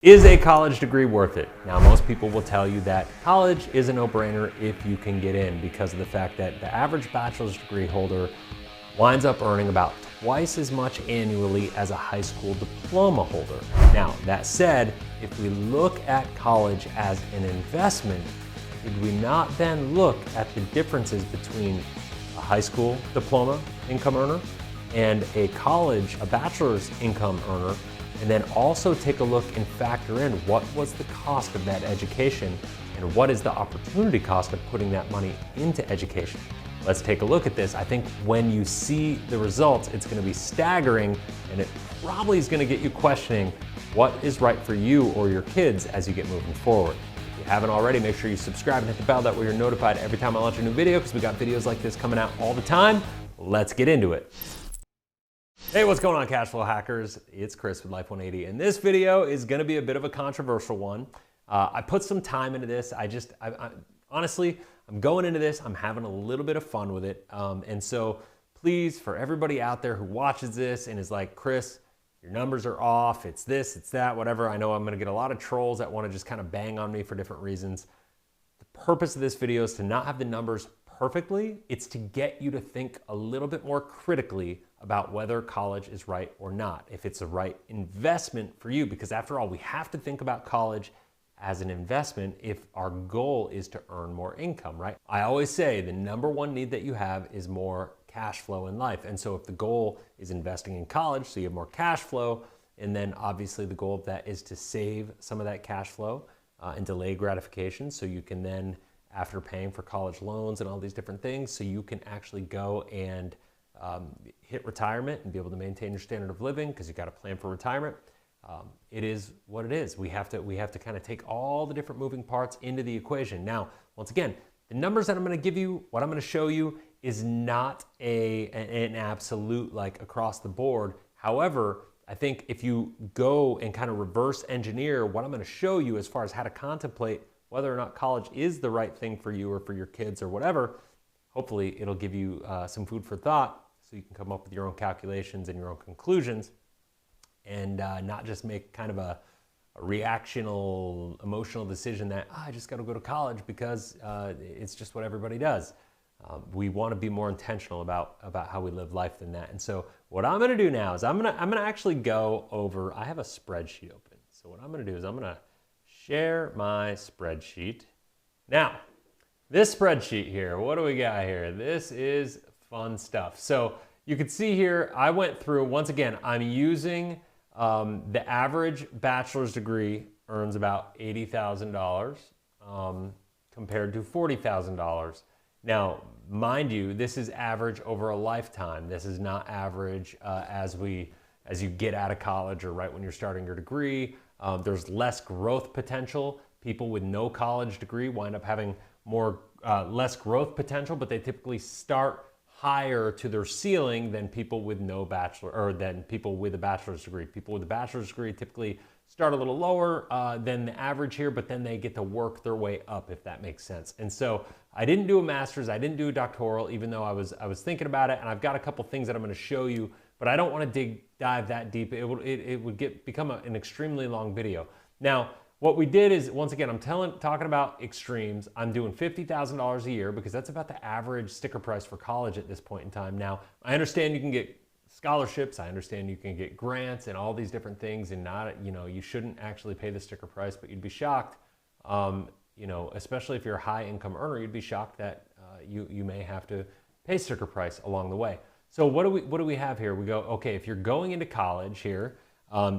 Is a college degree worth it? Now, most people will tell you that college is a no-brainer if you can get in because of the fact that the average bachelor's degree holder winds up earning about twice as much annually as a high school diploma holder. Now, that said, if we look at college as an investment, did we not then look at the differences between a high school diploma income earner and a bachelor's income earner? And then also take a look and factor in what was the cost of that education and what is the opportunity cost of putting that money into education. Let's take a look at this. I think when you see the results, it's going to be staggering, and it probably is going to get you questioning what is right for you or your kids as you get moving forward. If you haven't already, make sure you subscribe and hit the bell, that way you're notified every time I launch a new video, because we got videos like this coming out all the time. Let's get into it. Hey, what's going on, Cashflow hackers? It's Chris with Life 180, and this video is going to be a bit of a controversial one. I put some time into this. Honestly, I'm going into this, I'm having a little bit of fun with it. And so please, for everybody out there who watches this and is like, Chris, your numbers are off, it's this, it's that, whatever. I know I'm going to get a lot of trolls that want to just kind of bang on me for different reasons. The purpose of this video is to not have the numbers perfectly. It's to get you to think a little bit more critically about whether college is right or not, if it's the right investment for you, because after all, we have to think about college as an investment if our goal is to earn more income, right? I always say the number one need that you have is more cash flow in life. And so if the goal is investing in college so you have more cash flow, and then obviously the goal of that is to save some of that cash flow and delay gratification, so you can then, after paying for college loans and all these different things, so you can actually go and hit retirement and be able to maintain your standard of living because you got a plan for retirement. It is what it is. We have to kind of take all the different moving parts into the equation. Now, once again, the numbers that I'm going to give you, what I'm going to show you, is not an absolute like across the board. However, I think if you go and kind of reverse engineer what I'm going to show you as far as how to contemplate whether or not college is the right thing for you or for your kids or whatever, hopefully it'll give you some food for thought so you can come up with your own calculations and your own conclusions, and not just make kind of a reactional, emotional decision that I just got to go to college because it's just what everybody does. We want to be more intentional about how we live life than that. And so what I'm going to do now is I'm going to actually go over, I have a spreadsheet open. So what I'm going to do is I'm going to share my spreadsheet. Now, this spreadsheet here, what do we got here? This is fun stuff. So you can see here, I went through, once again, I'm using the average bachelor's degree earns about $80,000 compared to $40,000. Now, mind you, this is average over a lifetime. This is not average as you get out of college or right when you're starting your degree. There's less growth potential. People with no college degree wind up having less growth potential, but they typically start higher to their ceiling than people with no bachelor, or than people with a bachelor's degree. People with a bachelor's degree typically start a little lower than the average here, but then they get to work their way up, if that makes sense. And so I didn't do a master's, I didn't do a doctoral, even though I was thinking about it, and I've got a couple things that I'm going to show you, but I don't want to dive that deep. It would become an extremely long video. Now, what we did is, once again, I'm talking about extremes. I'm doing $50,000 a year because that's about the average sticker price for college at this point in time. Now, I understand you can get scholarships. I understand you can get grants and all these different things, and you shouldn't actually pay the sticker price, but you'd be shocked, especially if you're a high income earner, you'd be shocked that you may have to pay sticker price along the way. So what do we have here? We go, okay, if you're going into college here,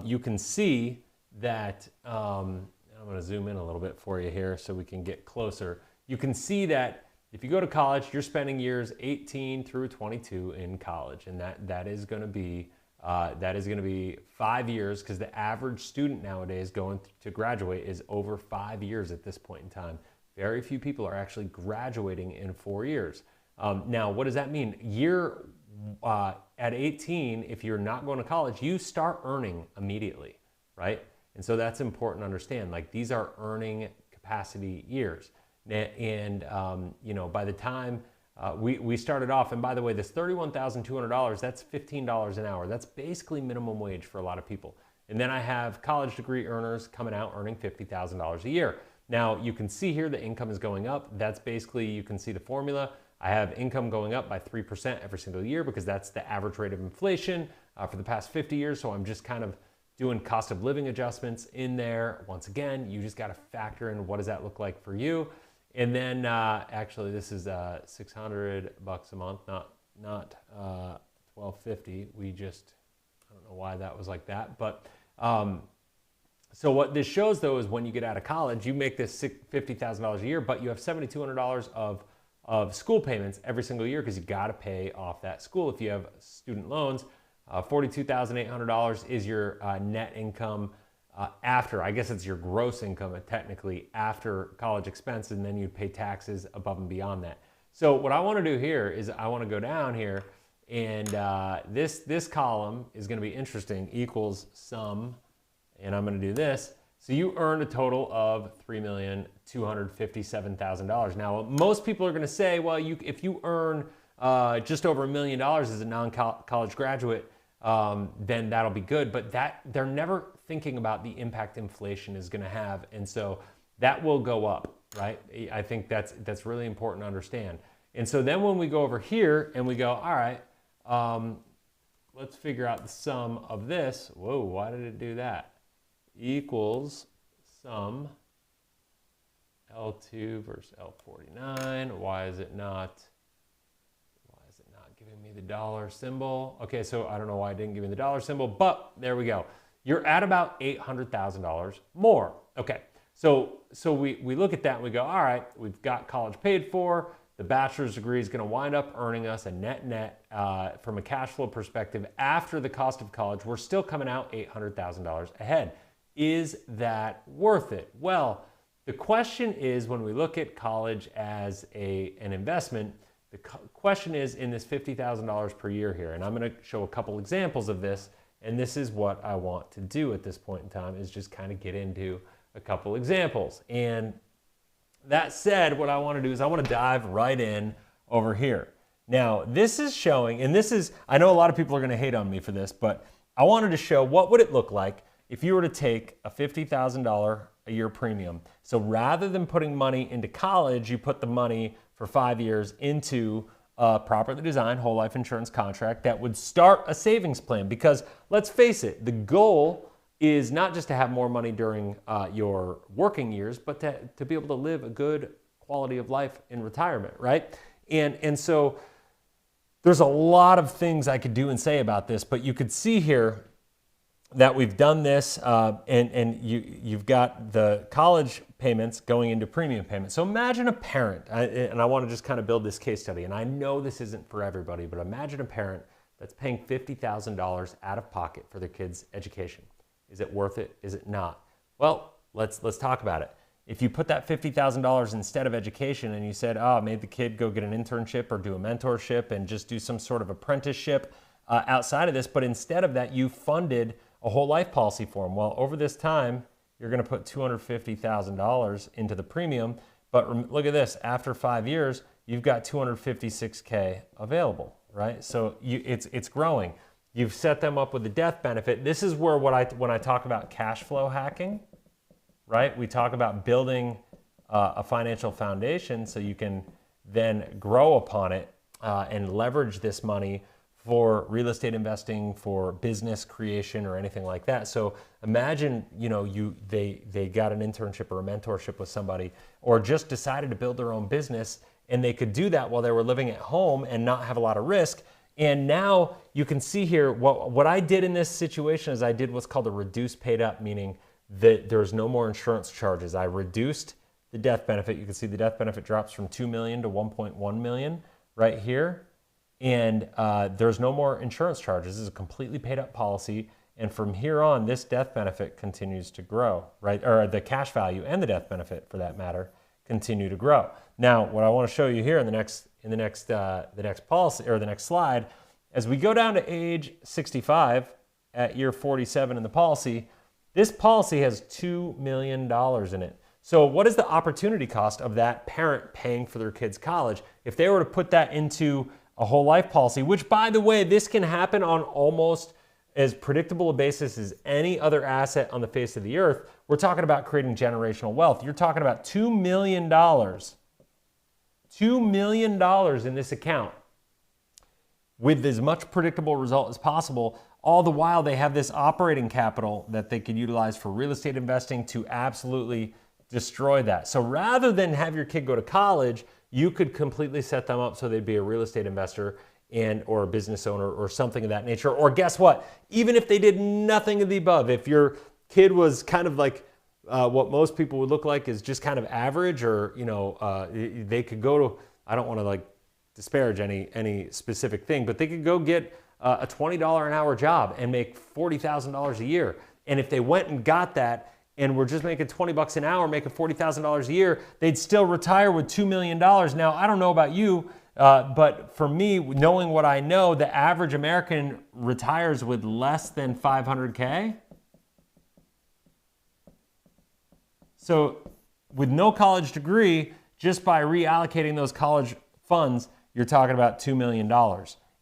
you can see that, I'm going to zoom in a little bit for you here so we can get closer. You can see that if you go to college, you're spending years 18 through 22 in college, and that is going to be 5 years, because the average student nowadays going to graduate is over 5 years at this point in time. Very few people are actually graduating in 4 years. Now, what does that mean? At 18, if you're not going to college, you start earning immediately, right? And so that's important to understand. Like, these are earning capacity years. And by the time we started off, and by the way, this $31,200, that's $15 an hour. That's basically minimum wage for a lot of people. And then I have college degree earners coming out earning $50,000 a year. Now you can see here the income is going up. That's basically, you can see the formula. I have income going up by 3% every single year because that's the average rate of inflation for the past 50 years. So I'm just kind of doing cost of living adjustments in there. Once again, you just got to factor in what does that look like for you. And then actually this is $600 a month, not $1,250. We just, I don't know why that was like that, but so what this shows though is when you get out of college, you make this $50,000 a year, but you have $7,200 of school payments every single year because you got to pay off that school. If you have student loans, $42,800 is your net income after, I guess it's your gross income technically after college expenses, and then you pay taxes above and beyond that. So what I want to do here is I want to go down here, and this column is going to be interesting, equals sum, and I'm going to do this. So you earned a total of $3,257,000. Now, most people are going to say, well, if you earn just over $1 million as a non-college graduate, then that'll be good. But they're never thinking about the impact inflation is going to have, and so that will go up, right? I think that's really important to understand. And so then when we go over here and we go, all right, let's figure out the sum of this. Whoa, why did it do that? Equals sum L2 versus L49. Why is it not giving me the dollar symbol? Okay, so I don't know why it didn't give me the dollar symbol, but there we go. You're at about $800,000 more. Okay, so we look at that and we go, all right, we've got college paid for. The bachelor's degree is going to wind up earning us a net from a cash flow perspective after the cost of college. We're still coming out $800,000 ahead. Is that worth it? Well, the question is, when we look at college as an investment, the question is in this $50,000 per year here, and I'm going to show a couple examples of this, and this is what I want to do at this point in time, is just kind of get into a couple examples. And that said, what I want to do is I want to dive right in over here. Now, this is showing, and this is, I know a lot of people are going to hate on me for this, but I wanted to show what would it look like if you were to take a $50,000 a year premium. So rather than putting money into college, you put the money for 5 years into a properly designed whole life insurance contract that would start a savings plan. Because let's face it, the goal is not just to have more money during your working years, but to be able to live a good quality of life in retirement, right? And so there's a lot of things I could do and say about this, but you could see here that we've done this, and you've got the college payments going into premium payments. So imagine a parent, and I want to just kind of build this case study, and I know this isn't for everybody, but imagine a parent that's paying $50,000 out of pocket for their kid's education. Is it worth it? Is it not? Well, let's talk about it. If you put that $50,000 instead of education and you said, oh, made the kid go get an internship or do a mentorship and just do some sort of apprenticeship outside of this, but instead of that, you funded a whole life policy for them. Well, over this time, you're going to put $250,000 into the premium, but look at this, after 5 years, you've got $256K available, right? So it's growing. You've set them up with the death benefit. This is where when I talk about cash flow hacking, right? We talk about building a financial foundation so you can then grow upon it and leverage this money for real estate investing, for business creation, or anything like that. So imagine, they got an internship or a mentorship with somebody, or just decided to build their own business, and they could do that while they were living at home and not have a lot of risk. And now you can see here, what I did in this situation is I did what's called a reduced paid up, meaning that there's no more insurance charges. I reduced the death benefit. You can see the death benefit drops from 2 million to 1.1 million right here. And there's no more insurance charges. This is a completely paid up policy. And from here on, this death benefit continues to grow, right? Or the cash value and the death benefit, for that matter, continue to grow. Now, what I want to show you here in the next policy, or the next slide, as we go down to age 65 at year 47 in the policy, this policy has $2 million in it. So what is the opportunity cost of that parent paying for their kid's college? If they were to put that into a whole life policy, which, by the way, this can happen on almost as predictable a basis as any other asset on the face of the earth, we're talking about creating generational wealth. You're talking about $2 million. $2 million in this account with as much predictable result as possible. All the while, they have this operating capital that they could utilize for real estate investing to absolutely destroy that. So rather than have your kid go to college, you could completely set them up so they'd be a real estate investor and or a business owner or something of that nature. Or guess what? Even if they did nothing of the above, if your kid was kind of like what most people would look like is just kind of average, or they could go to, I don't want to like disparage any specific thing, but they could go get a $20 an hour job and make $40,000 a year. And if they went and got that and were just making 20 bucks an hour, making $40,000 a year, they'd still retire with $2 million. Now, I don't know about you, but for me, knowing what I know, the average American retires with less than 500K. So with no college degree, just by reallocating those college funds, you're talking about $2 million.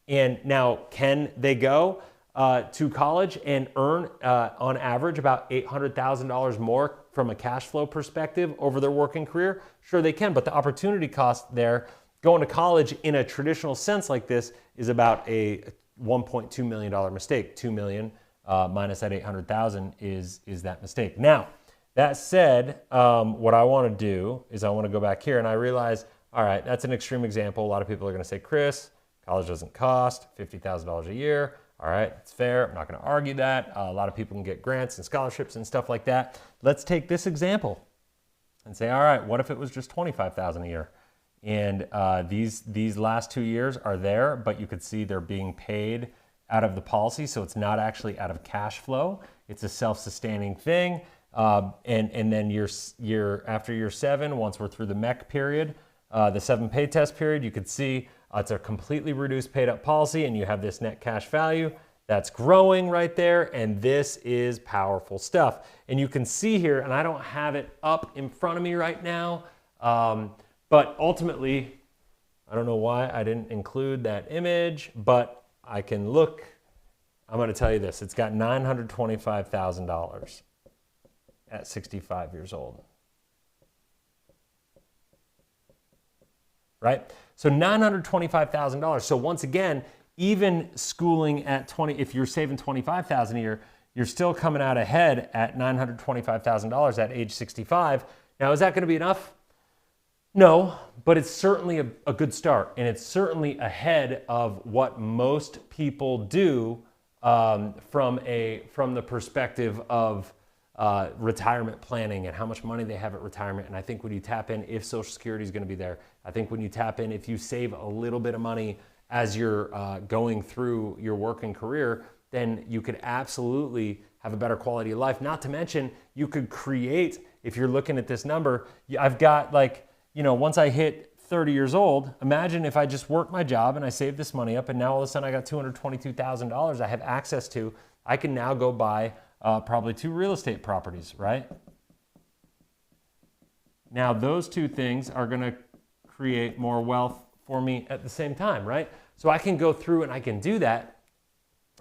And now, can they go to college and earn, on average, about $800,000 more from a cash flow perspective over their working career? Sure, they can, but the opportunity cost there, going to college in a traditional sense like this, is about a $1.2 million mistake. 2 million minus that 800,000 is that mistake. Now, that said, what I want to do is I want to go back here, and I realize, all right, that's an extreme example. A lot of people are going to say, Chris, college doesn't cost $50,000 a year. All right, it's fair. I'm not going to argue that. A lot of people can get grants and scholarships and stuff like that. Let's take this example and say, all right, what if it was just $25,000 a year? And these last 2 years are there, but you could see they're being paid out of the policy, so it's not actually out of cash flow. It's a self-sustaining thing. And then after year 7, once we're through the MEC period, the 7 pay test period, you could see it's a completely reduced paid up policy, and you have this net cash value that's growing right there, and this is powerful stuff. And you can see here, and I don't have it up in front of me right now, but ultimately, I don't know why I didn't include that image, but I can look. I'm going to tell you this. It's got $925,000 at 65 years old. Right? So $925,000. So once again, even schooling at 20, if you're saving $25,000 a year, you're still coming out ahead at $925,000 at age 65. Now, is that going to be enough? No, but it's certainly a good start, and it's certainly ahead of what most people do from the perspective of retirement planning and how much money they have at retirement. And I think when you tap in, if Social Security is going to be there, I think when you tap in, if you save a little bit of money as you're going through your working career, then you could absolutely have a better quality of life. Not to mention, you could create, if you're looking at this number, I've got once I hit 30 years old, imagine if I just worked my job and I saved this money up, and now all of a sudden I got $222,000 I have access to. I can now go buy probably 2 real estate properties, right? Now those 2 things are going to create more wealth for me at the same time, right? So I can go through and I can do that.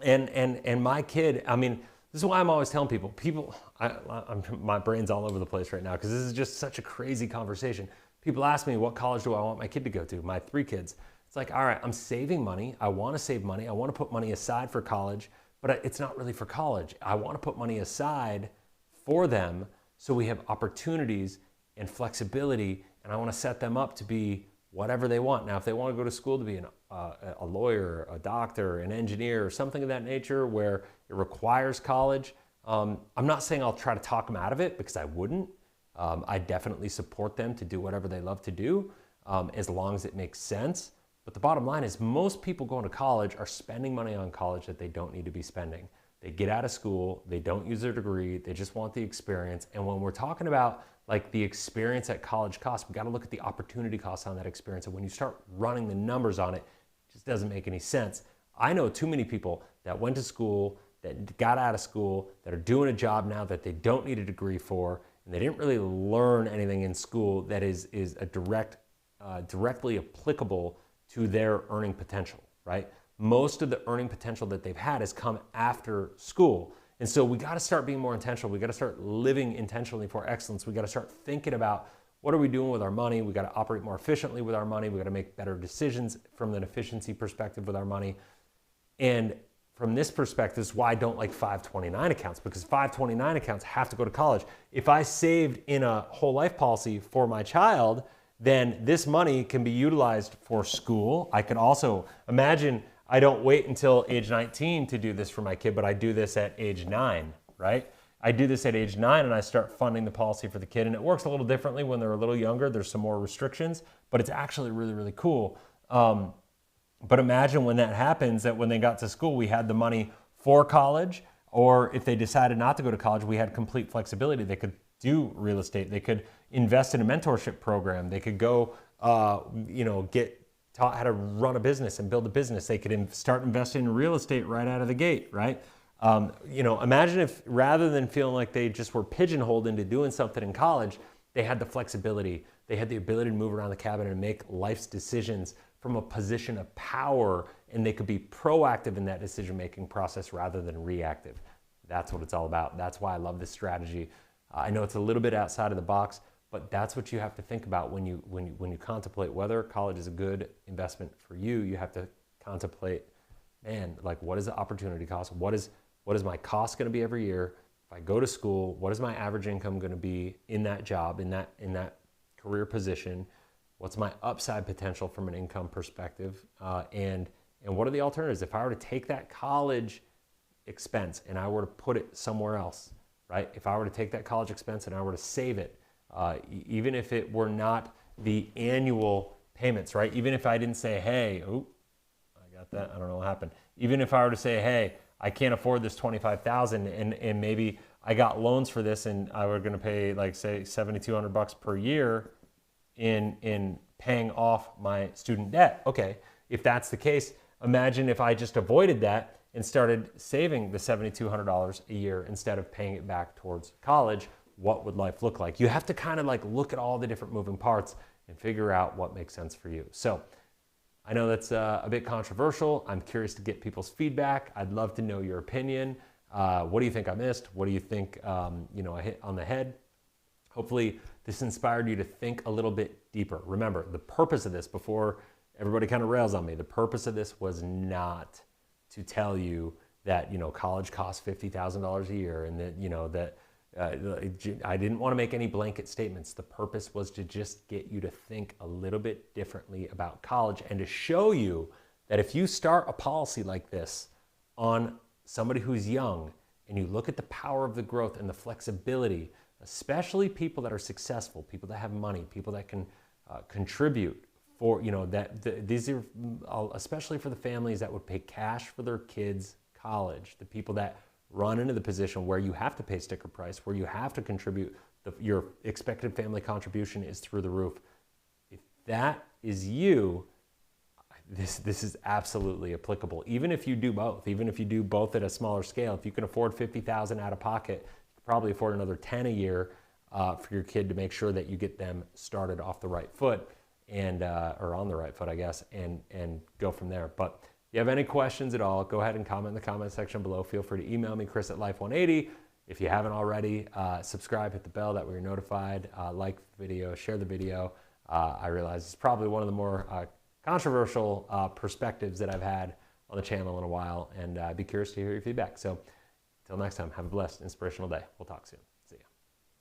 And my kid, I mean, this is why I'm always telling people, my brain's all over the place right now because this is just such a crazy conversation. People ask me, what college do I want my kid to go to? My 3 kids. It's like, all right, I'm saving money. I want to save money. I want to put money aside for college, but it's not really for college. I want to put money aside for them so we have opportunities and flexibility, and I want to set them up to be whatever they want. Now, if they want to go to school to be a lawyer, a doctor, an engineer, or something of that nature where it requires college, I'm not saying I'll try to talk them out of it, because I wouldn't. I definitely support them to do whatever they love to do, as long as it makes sense. But the bottom line is most people going to college are spending money on college that they don't need to be spending. They get out of school, they don't use their degree, they just want the experience. And when we're talking about like the experience that college costs, we got to look at the opportunity costs on that experience. And when you start running the numbers on it, it just doesn't make any sense. I know too many people that went to school, that got out of school, that are doing a job now that they don't need a degree for, and they didn't really learn anything in school that is a directly applicable to their earning potential, right? most of the earning potential that they've had has come after school. And so we got to start being more intentional. We got to start living intentionally for excellence. We got to start thinking about what are we doing with our money. We got to operate more efficiently with our money. We got to make better decisions from an efficiency perspective with our money. And from this perspective is why I don't like 529 accounts, because 529 accounts have to go to college. If I saved in a whole life policy for my child, then this money can be utilized for school. I could also imagine I don't wait until age 19 to do this for my kid, but I do this at age 9, right? I do this at age 9 and I start funding the policy for the kid. And it works a little differently when they're a little younger. There's some more restrictions, but it's actually really, really cool. But imagine when that happens, that when they got to school, we had the money for college, or if they decided not to go to college, we had complete flexibility. They could do real estate. They could invest in a mentorship program. They could go, get taught how to run a business and build a business. They could start investing in real estate right out of the gate, right? Imagine if rather than feeling like they just were pigeonholed into doing something in college, they had the flexibility. They had the ability to move around the cabin and make life's decisions from a position of power, and they could be proactive in that decision-making process rather than reactive. That's what it's all about. That's why I love this strategy. I know it's a little bit outside of the box, but that's what you have to think about when you contemplate whether college is a good investment for you. You have to contemplate, man, like what is the opportunity cost? What is my cost going to be every year? If I go to school, what is my average income going to be in that job, in that career position? What's my upside potential from an income perspective? And what are the alternatives? If I were to take that college expense and I were to put it somewhere else, right? If I were to take that college expense and I were to save it, even if it were not the annual payments, right? Even if I didn't say, hey, I got that, I don't know what happened. Even if I were to say, hey, I can't afford this $25,000 and maybe I got loans for this and I were gonna pay like say $7,200 per year in paying off my student debt. Okay, if that's the case, imagine if I just avoided that and started saving the $7,200 a year instead of paying it back towards college. What would life look like? You have to kind of like look at all the different moving parts and figure out what makes sense for you. So I know that's a bit controversial. I'm curious to get people's feedback. I'd love to know your opinion. What do you think I missed? What do you think I hit on the head? Hopefully this inspired you to think a little bit deeper. Remember, the purpose of this, before everybody kind of rails on me, the purpose of this was not to tell you that, college costs $50,000 a year and that, I didn't want to make any blanket statements. The purpose was to just get you to think a little bit differently about college and to show you that if you start a policy like this on somebody who's young and you look at the power of the growth and the flexibility, especially people that are successful, people that have money, people that can contribute for, these are especially for the families that would pay cash for their kids' college, the people that run into the position where you have to pay sticker price, where you have to contribute, your expected family contribution is through the roof. If that is you, this is absolutely applicable. Even if you do both at a smaller scale, if you can afford $50,000 out of pocket, you can probably afford another 10 a year for your kid to make sure that you get them started off the right foot and or on the right foot, I guess, and go from there. But if you have any questions at all, go ahead and comment in the comment section below. Feel free to email me, Chris@Life180. If you haven't already, subscribe, hit the bell, that way you're notified. Like the video, share the video. I realize it's probably one of the more controversial perspectives that I've had on the channel in a while, and I'd be curious to hear your feedback. So until next time, have a blessed, inspirational day. We'll talk soon.